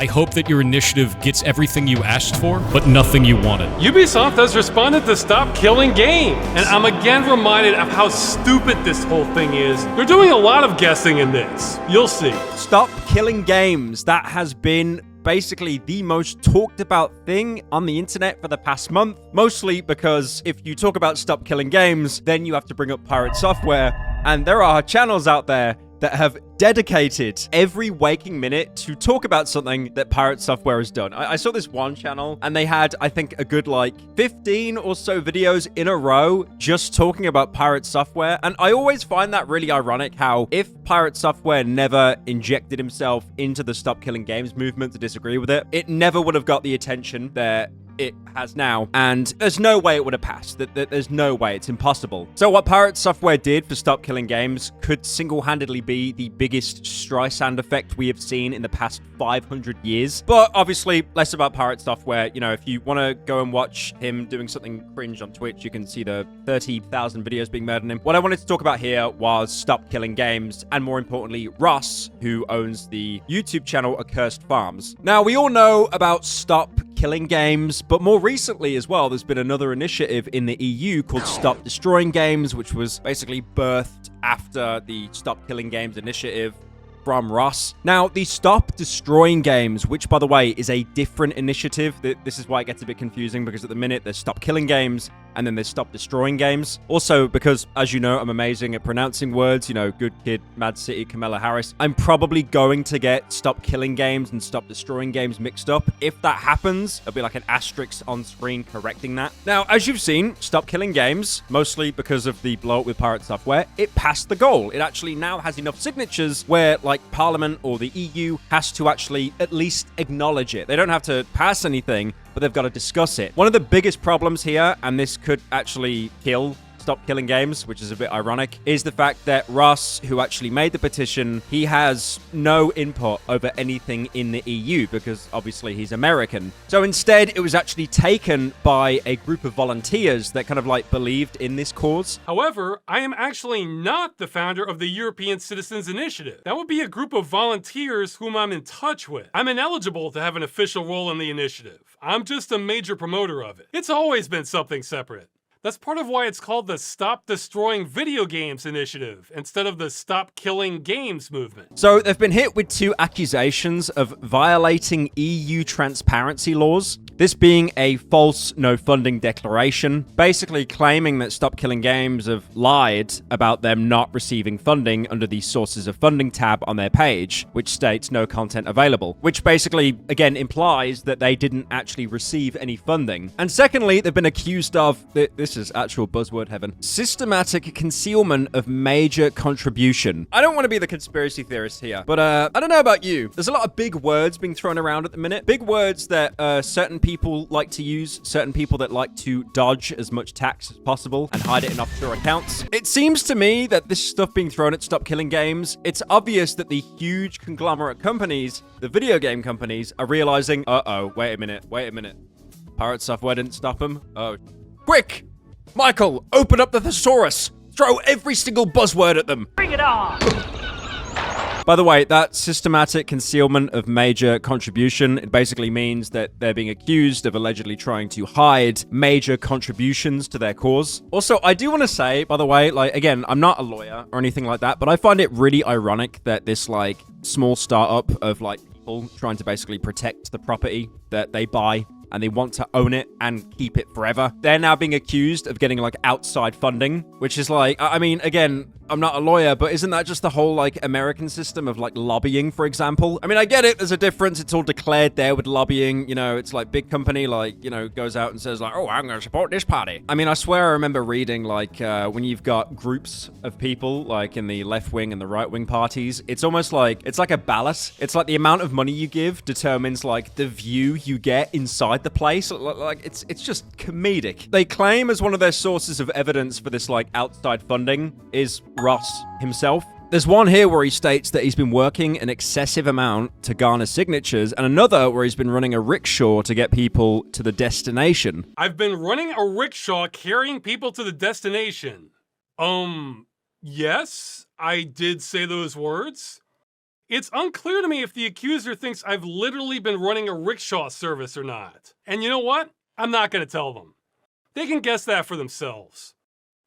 I hope that your initiative gets everything you asked for, but nothing you wanted. Ubisoft has responded to stop killing games, and I'm again reminded of how stupid this whole thing is. They're doing a lot of guessing in this. You'll see. Stop killing games. That has been basically the most talked about thing on the internet for the past month, mostly because if you talk about stop killing games, then you have to bring up Pirate Software, and there are channels out there that have dedicated every waking minute to talk about something that Pirate Software has done. I saw this one channel, and they had, I think, a good, 15 or so videos in a row just talking about Pirate Software, and I always find that really ironic how if Pirate Software never injected himself into the Stop Killing Games movement to disagree with it, it never would have got the attention that it has now, and there's no way it would have passed. There's no way. It's impossible. So what Pirate Software did for Stop Killing Games could single-handedly be the biggest Streisand effect we have seen in the past 500 years. But obviously, less about Pirate Software. You know, if you want to go and watch him doing something cringe on Twitch, you can see the 30,000 videos being made on him. What I wanted to talk about here was Stop Killing Games, and more importantly, Ross, who owns the YouTube channel Accursed Farms. Now, we all know about Stop Killing Games, but more recently as well, there's been another initiative in the EU called Stop Destroying Games, which was basically birthed after the Stop Killing Games initiative from Ross. Now, the Stop Destroying Games, which, by the way, is a different initiative. This is why it gets a bit confusing, because at the minute, there's Stop Killing Games, and then there's Stop Destroying Games. Also, because, as you know, I'm amazing at pronouncing words, you know, Good Kid, Mad City, Kamala Harris, I'm probably going to get Stop Killing Games and Stop Destroying Games mixed up. If that happens, there'll be like an asterisk on screen correcting that. Now, as you've seen, Stop Killing Games, mostly because of the blow up with Pirate Software, it passed the goal. It actually now has enough signatures where, Parliament or the EU has to actually at least acknowledge it. They don't have to pass anything, but they've got to discuss it. One of the biggest problems here, and this could actually kill Stop Killing Games, which is a bit ironic, is the fact that Ross, who actually made the petition, he has no input over anything in the EU because obviously he's American. So instead, it was actually taken by a group of volunteers that kind of believed in this cause. However, I am actually not the founder of the European Citizens Initiative. That would be a group of volunteers whom I'm in touch with. I'm ineligible to have an official role in the initiative. I'm just a major promoter of it. It's always been something separate. That's part of why it's called the Stop Destroying Video Games Initiative instead of the Stop Killing Games movement. So they've been hit with 2 accusations of violating EU transparency laws. This being a false no funding declaration, basically claiming that Stop Killing Games have lied about them not receiving funding under the sources of funding tab on their page, which states no content available, which basically, again, implies that they didn't actually receive any funding. And secondly, they've been accused of, this is actual buzzword heaven, systematic concealment of major contribution. I don't want to be the conspiracy theorist here, but I don't know about you. There's a lot of big words being thrown around at the minute. Big words that certain people like to use, certain people that like to dodge as much tax as possible and hide it in offshore accounts. It seems to me that this stuff being thrown at Stop Killing Games, it's obvious that the huge conglomerate companies, the video game companies, are realizing, wait a minute. Pirate Software didn't stop them. Oh, quick! Michael, open up the thesaurus. Throw every single buzzword at them. Bring it on! By the way, that systematic concealment of major contribution, it basically means that they're being accused of allegedly trying to hide major contributions to their cause. Also, I do want to say, by the way, again, I'm not a lawyer or anything like that, but I find it really ironic that this, small startup of, people trying to basically protect the property that they buy and they want to own it and keep it forever. They're now being accused of getting outside funding, which is I mean, again, I'm not a lawyer, but isn't that just the whole American system of lobbying, for example? I mean, I get it. There's a difference. It's all declared there with lobbying. You know, it's big company, goes out and says oh, I'm going to support this party. I mean, I swear I remember reading when you've got groups of people in the left wing and the right wing parties, it's almost it's like a ballot. It's the amount of money you give determines the view you get inside the place. It's just comedic. They claim as one of their sources of evidence for this outside funding is Ross himself. There's one here where he states that he's been working an excessive amount to garner signatures, and another where he's been running a rickshaw to get people to the destination. I've been running a rickshaw carrying people to the destination. Yes, I did say those words. It's unclear to me if the accuser thinks I've literally been running a rickshaw service or not. And you know what? I'm not going to tell them. They can guess that for themselves.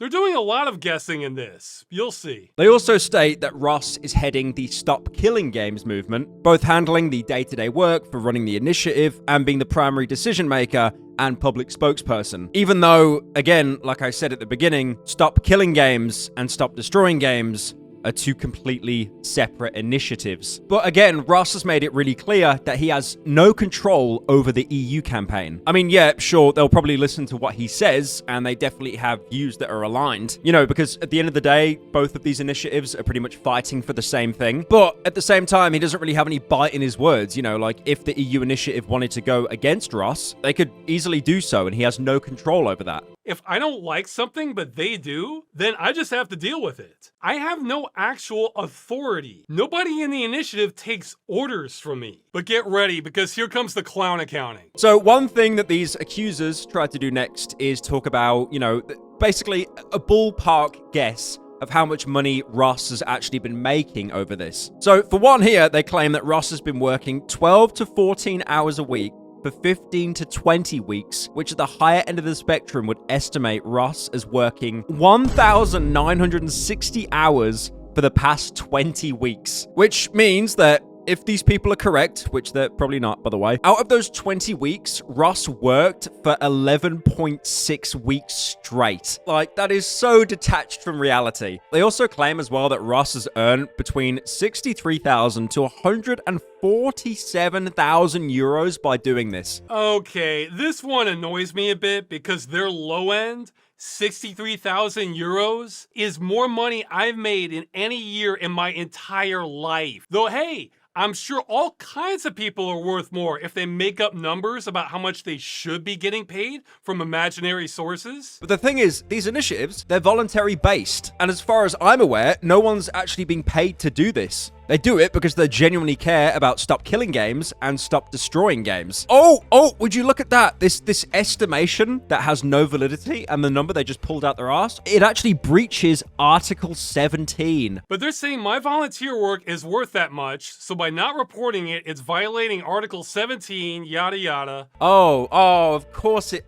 They're doing a lot of guessing in this. You'll see. They also state that Ross is heading the Stop Killing Games movement, both handling the day-to-day work for running the initiative and being the primary decision maker and public spokesperson. Even though, again, like I said at the beginning, Stop Killing Games and Stop Destroying Games are two completely separate initiatives. But again, Ross has made it really clear that he has no control over the EU campaign. I mean, yeah, sure, they'll probably listen to what he says, and they definitely have views that are aligned. You know, because at the end of the day, both of these initiatives are pretty much fighting for the same thing. But at the same time, he doesn't really have any bite in his words. You know, like, if the EU initiative wanted to go against Ross, they could easily do so, and he has no control over that. If I don't like something but they do, then I just have to deal with it. I have no actual authority. Nobody in the initiative takes orders from me. But get ready, because here comes the clown accounting. So one thing that these accusers tried to do next is talk about, you know, basically a ballpark guess of how much money Ross has actually been making over this. So for one here, they claim that Ross has been working 12 to 14 hours a week for 15 to 20 weeks, which at the higher end of the spectrum would estimate Ross as working 1,960 hours for the past 20 weeks. Which means that if these people are correct, which they're probably not, by the way, out of those 20 weeks, Ross worked for 11.6 weeks straight. Like, that is so detached from reality. They also claim as well that Ross has earned between 63,000 to 147,000 euros by doing this. Okay, this one annoys me a bit because their low end, 63,000 euros, is more money I've made in any year in my entire life. Though, hey, I'm sure all kinds of people are worth more if they make up numbers about how much they should be getting paid from imaginary sources. But the thing is, these initiatives, they're voluntary based. And as far as I'm aware, no one's actually being paid to do this. They do it because they genuinely care about Stop Killing Games and Stop Destroying Games. Oh, would you look at that? This estimation that has no validity and the number they just pulled out their ass, it actually breaches Article 17. But they're saying my volunteer work is worth that much, so by not reporting it, it's violating Article 17, yada yada. Oh, of course it.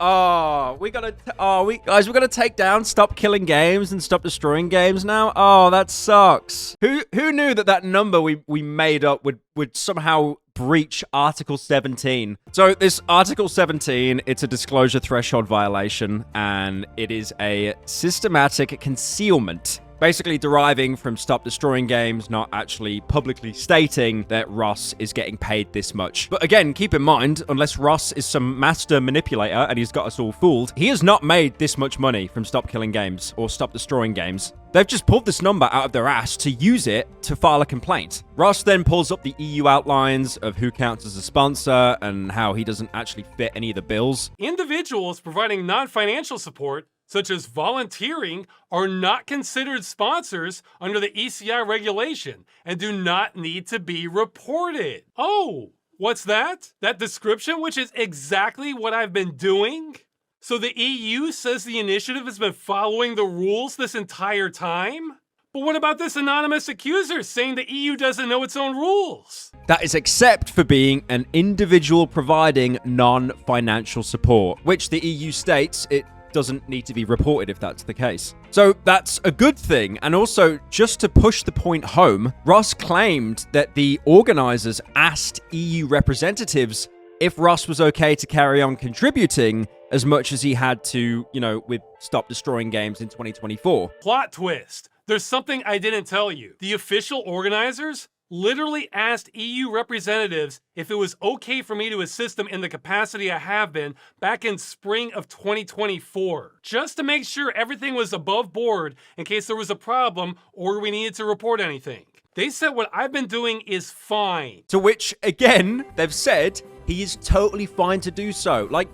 We gotta take down Stop Killing Games and Stop Destroying Games now. Oh, that sucks. Who knew that number we made up would somehow breach Article 17. So this Article 17, it's a disclosure threshold violation, and it is a systematic concealment, basically deriving from Stop Destroying Games not actually publicly stating that Ross is getting paid this much. But again, keep in mind, unless Ross is some master manipulator and he's got us all fooled, he has not made this much money from Stop Killing Games or Stop Destroying Games. They've just pulled this number out of their ass to use it to file a complaint. Ross then pulls up the EU outlines of who counts as a sponsor and how he doesn't actually fit any of the bills. Individuals providing non-financial support, such as volunteering, are not considered sponsors under the ECI regulation and do not need to be reported. Oh, what's that? That description, which is exactly what I've been doing? So the EU says the initiative has been following the rules this entire time? But what about this anonymous accuser saying the EU doesn't know its own rules? That is except for being an individual providing non-financial support, which the EU states it doesn't need to be reported if that's the case. So that's a good thing. And also, just to push the point home, Ross claimed that the organizers asked EU representatives if Ross was okay to carry on contributing as much as he had to, with Stop Destroying Games in 2024. Plot twist. There's something I didn't tell you. The official organizers literally asked EU representatives if it was okay for me to assist them in the capacity I have been back in spring of 2024, just to make sure everything was above board in case there was a problem or we needed to report anything. They said what I've been doing is fine. To which, again, they've said he is totally fine to do so. Like,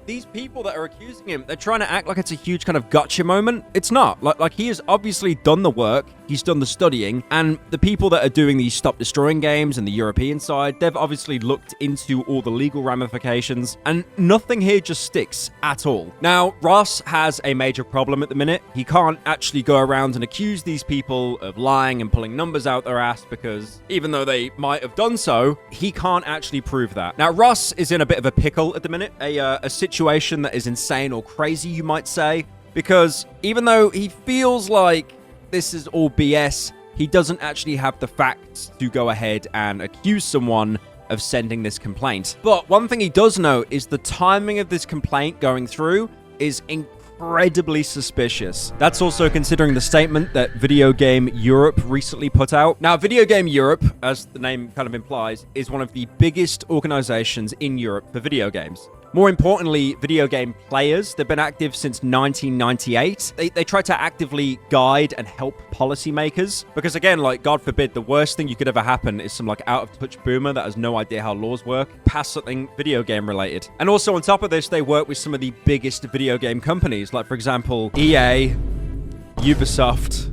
these people that are accusing him, they're trying to act like it's a huge kind of gotcha moment. It's not. Like he has obviously done the work. He's done the studying. And the people that are doing these Stop Destroying games and the European side, they've obviously looked into all the legal ramifications. And nothing here just sticks at all. Now, Ross has a major problem at the minute. He can't actually go around and accuse these people of lying and pulling numbers out their ass because even though they might have done so, he can't actually prove that. Now, Ross is in a bit of a pickle at the minute. A situation that is insane or crazy, you might say, because even though he feels like this is all BS, he doesn't actually have the facts to go ahead and accuse someone of sending this complaint. But one thing he does know is the timing of this complaint going through is incredibly suspicious. That's also considering the statement that Video Game Europe recently put out. Now, Video Game Europe, as the name kind of implies, is one of the biggest organizations in Europe for video games. More importantly, video game players, they've been active since 1998. They try to actively guide and help policymakers. Because again, like, God forbid, the worst thing you could ever happen is some like out-of-touch boomer that has no idea how laws work, pass something video game related. And also on top of this, they work with some of the biggest video game companies, like for example, EA, Ubisoft,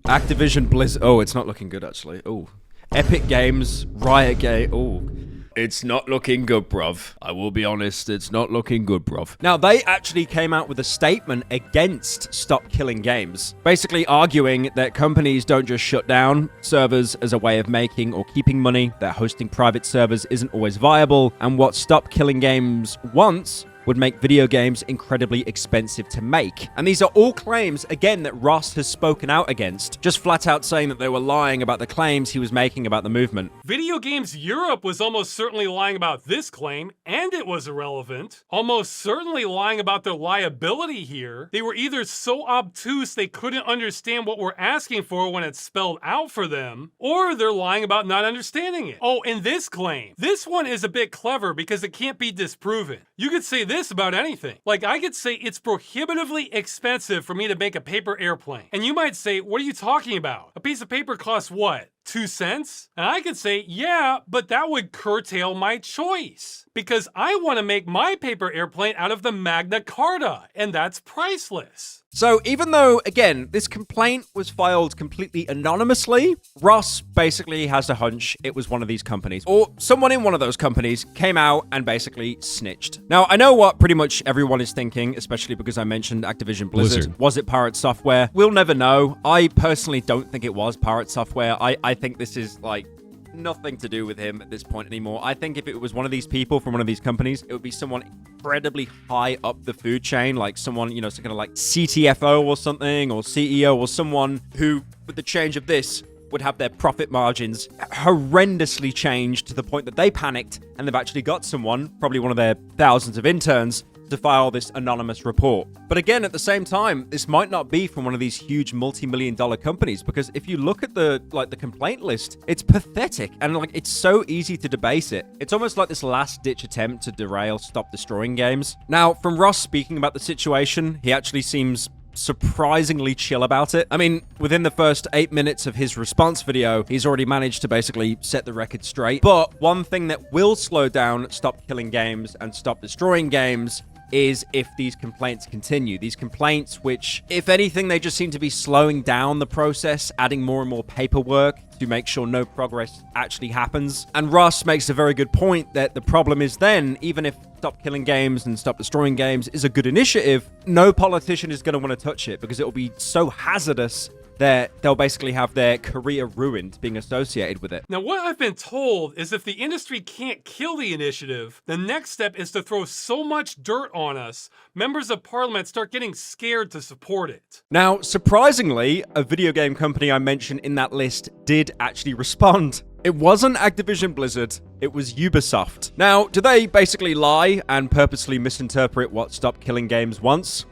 Activision Blizzard. Oh, it's not looking good actually. Oh, Epic Games, Riot Games. Oh. It's not looking good, bruv. I will be honest, it's not looking good, bruv. Now, they actually came out with a statement against Stop Killing Games, basically arguing that companies don't just shut down servers as a way of making or keeping money, that hosting private servers isn't always viable, and what Stop Killing Games wants would make video games incredibly expensive to make. And these are all claims, again, that Ross has spoken out against, just flat out saying that they were lying about the claims he was making about the movement. Video Games Europe was almost certainly lying about this claim, and it was irrelevant. Almost certainly lying about their liability here. They were either so obtuse they couldn't understand what we're asking for when it's spelled out for them, or they're lying about not understanding it. Oh, and this claim. This one is a bit clever because it can't be disproven. You could say this about anything. Like, I could say it's prohibitively expensive for me to make a paper airplane. And you might say, what are you talking about? A piece of paper costs what? 2 cents? And I could say, yeah, but that would curtail my choice. Because I want to make my paper airplane out of the Magna Carta, and that's priceless. So even though, again, this complaint was filed completely anonymously, Ross basically has a hunch it was one of these companies, or someone in one of those companies came out and basically snitched. Now, I know what pretty much everyone is thinking, especially because I mentioned Activision Blizzard. Was it Pirate Software? We'll never know. I personally don't think it was Pirate Software. I think this is like nothing to do with him at this point anymore. I think if it was one of these people from one of these companies, it would be someone incredibly high up the food chain, like someone, you know, some kind of like CTFO or something, or CEO, or someone who, with the change of this, would have their profit margins horrendously changed to the point that they panicked and they've actually got someone, probably one of their thousands of interns, to file this anonymous report. But again, at the same time, this might not be from one of these huge multi-million-dollar companies, because if you look at the complaint list, it's pathetic and like it's so easy to debase it. It's almost like this last-ditch attempt to derail Stop Destroying Games. Now, from Ross speaking about the situation, he actually seems surprisingly chill about it. I mean, within the first 8 minutes of his response video, he's already managed to basically set the record straight. But one thing that will slow down Stop Killing Games and Stop Destroying Games is if these complaints continue. These complaints, which, if anything, they just seem to be slowing down the process, adding more and more paperwork to make sure no progress actually happens. And Ross makes a very good point that the problem is then, even if Stop Killing Games and Stop Destroying Games is a good initiative, no politician is going to want to touch it because it will be so hazardous that they'll basically have their career ruined being associated with it. Now, what I've been told is if the industry can't kill the initiative, the next step is to throw so much dirt on us, members of parliament start getting scared to support it. Now, surprisingly, a video game company I mentioned in that list did actually respond. It wasn't Activision Blizzard, it was Ubisoft. Now, do they basically lie and purposely misinterpret what Stop Killing Games wants?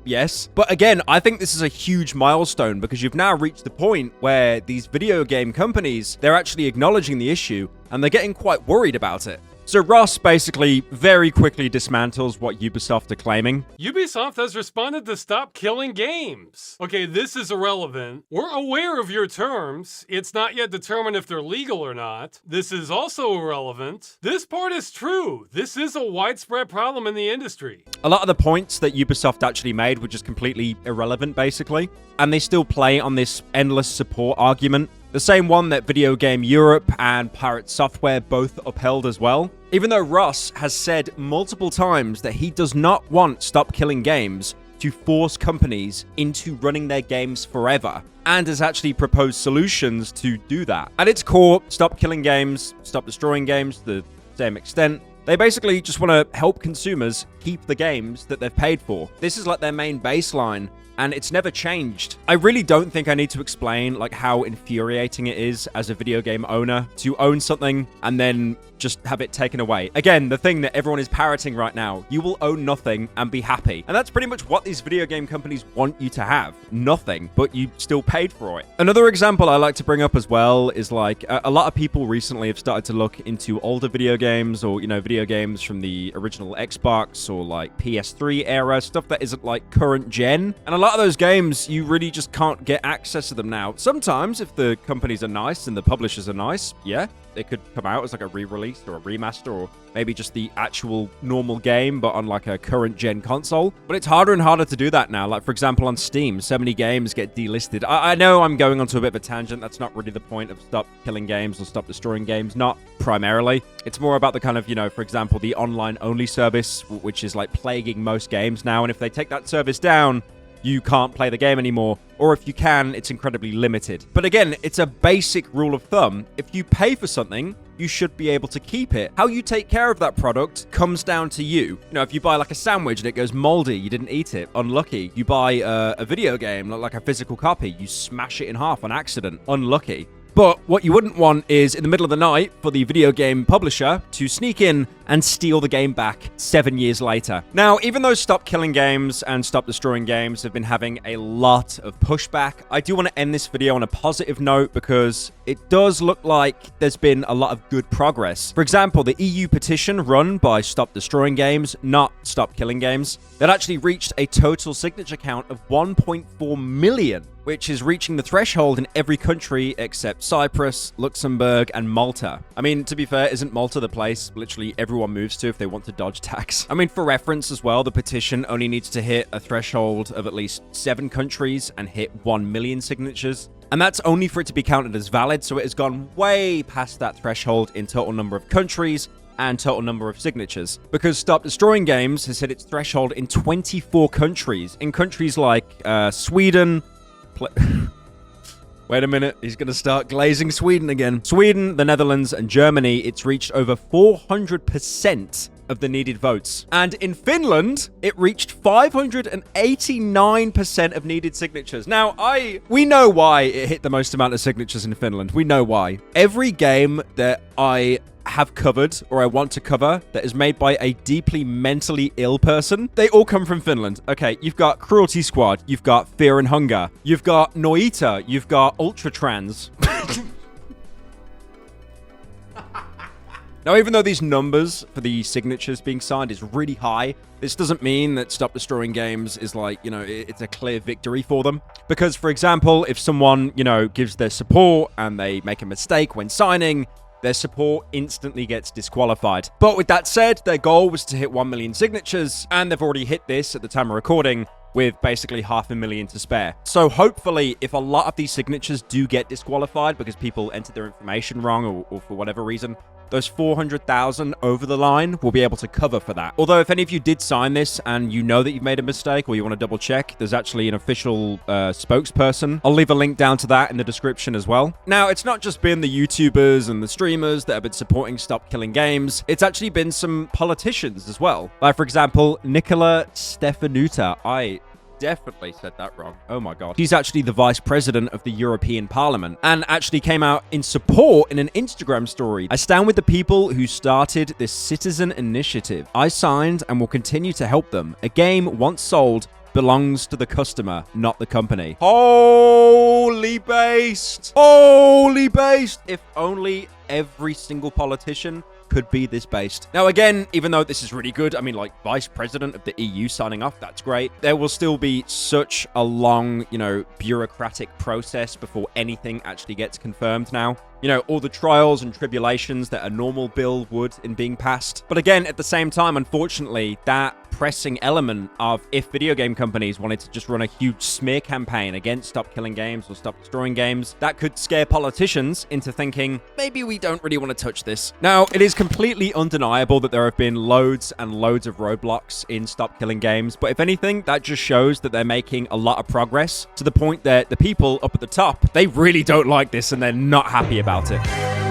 Yes. But again, I think this is a huge milestone because you've now reached the point where these video game companies, they're actually acknowledging the issue and they're getting quite worried about it. So Ross basically very quickly dismantles what Ubisoft are claiming. Ubisoft has responded to stop killing games. Okay, this is irrelevant. We're aware of your terms. It's not yet determined if they're legal or not. This is also irrelevant. This part is true. This is a widespread problem in the industry. A lot of the points that Ubisoft actually made were just completely irrelevant, basically. And they still play on this endless support argument. The same one that Video Game Europe and Pirate Software both upheld as well. Even though Ross has said multiple times that he does not want Stop Killing Games to force companies into running their games forever, and has actually proposed solutions to do that. At its core, Stop Killing Games, Stop Destroying Games to the same extent, they basically just want to help consumers keep the games that they've paid for. This is like their main baseline, and it's never changed. I really don't think I need to explain like how infuriating it is as a video game owner to own something and then just have it taken away. Again, the thing that everyone is parroting right now, you will own nothing and be happy. And that's pretty much what these video game companies want you to have. Nothing, but you still paid for it. Another example I like to bring up as well is like a lot of people recently have started to look into older video games or, you know, video games from the original Xbox or like PS3 era, stuff that isn't like current gen. And a lot of those games, you really just can't get access to them now. Sometimes if the companies are nice and the publishers are nice, yeah, it could come out as like a re-release or a remaster or maybe just the actual normal game but on like a current gen console. But it's harder and harder to do that now. Like for example on Steam, so many games get delisted. I know I'm going onto a bit of a tangent. That's not really the point of Stop Killing Games or Stop Destroying Games. Not primarily. It's more about the kind of, you know, for example, the online only service, which is like plaguing most games now. And if they take that service down, you can't play the game anymore, or if you can, it's incredibly limited. But again, it's a basic rule of thumb. If you pay for something, you should be able to keep it. How you take care of that product comes down to you. You know, if you buy like a sandwich and it goes moldy, you didn't eat it, unlucky. You buy a video game, like a physical copy, you smash it in half on accident, unlucky. But what you wouldn't want is in the middle of the night for the video game publisher to sneak in and steal the game back 7 years later. Now, even though Stop Killing Games and Stop Destroying Games have been having a lot of pushback, I do want to end this video on a positive note because it does look like there's been a lot of good progress. For example, the EU petition run by Stop Destroying Games, not Stop Killing Games, that actually reached a total signature count of 1.4 million. Which is reaching the threshold in every country except Cyprus, Luxembourg, and Malta. I mean, to be fair, isn't Malta the place literally everyone moves to if they want to dodge tax? I mean, for reference as well, the petition only needs to hit a threshold of at least 7 countries and hit 1 million signatures. And that's only for it to be counted as valid, so it has gone way past that threshold in total number of countries and total number of signatures. Because Stop Destroying Games has hit its threshold in 24 countries. In countries like Sweden, wait a minute, he's going to start glazing Sweden again. Sweden, the Netherlands, and Germany, it's reached over 400% of the needed votes. And in Finland, it reached 589% of needed signatures. Now, we know why it hit the most amount of signatures in Finland. We know why. Every game that I have covered or I want to cover that is made by a deeply mentally ill person, they all come from Finland. Okay, you've got Cruelty Squad, you've got Fear and Hunger, you've got Noita, you've got Ultratrans. Now, even though these numbers for the signatures being signed is really high, this doesn't mean that Stop Destroying Games is like, you know, it's a clear victory for them. Because, for example, if someone, you know, gives their support and they make a mistake when signing, their support instantly gets disqualified. But with that said, their goal was to hit 1 million signatures, and they've already hit this at the time of recording with basically 500,000 to spare. So hopefully, if a lot of these signatures do get disqualified because people entered their information wrong or for whatever reason, those 400,000 over the line will be able to cover for that. Although if any of you did sign this and you know that you've made a mistake or you want to double check, there's actually an official spokesperson. I'll leave a link down to that in the description as well. Now, it's not just been the YouTubers and the streamers that have been supporting Stop Killing Games. It's actually been some politicians as well. Like, for example, Nicola Stefanuta. I definitely said that wrong. Oh my god. He's actually the vice president of the European Parliament and actually came out in support in an Instagram story. I stand with the people who started this citizen initiative. I signed and will continue to help them. A game once sold belongs to the customer, not the company. Holy based! Holy based! If only every single politician could be this based. Now, again, even though this is really good, I mean, like, Vice President of the EU signing off, that's great. There will still be such a long, bureaucratic process before anything actually gets confirmed now. All the trials and tribulations that a normal bill would in being passed. But again, at the same time, unfortunately, that pressing element of if video game companies wanted to just run a huge smear campaign against Stop Killing Games or Stop Destroying Games, that could scare politicians into thinking, maybe we don't really want to touch this. Now, it is completely undeniable that there have been loads and loads of roadblocks in Stop Killing Games, but if anything, that just shows that they're making a lot of progress to the point that the people up at the top, they really don't like this and they're not happy about it.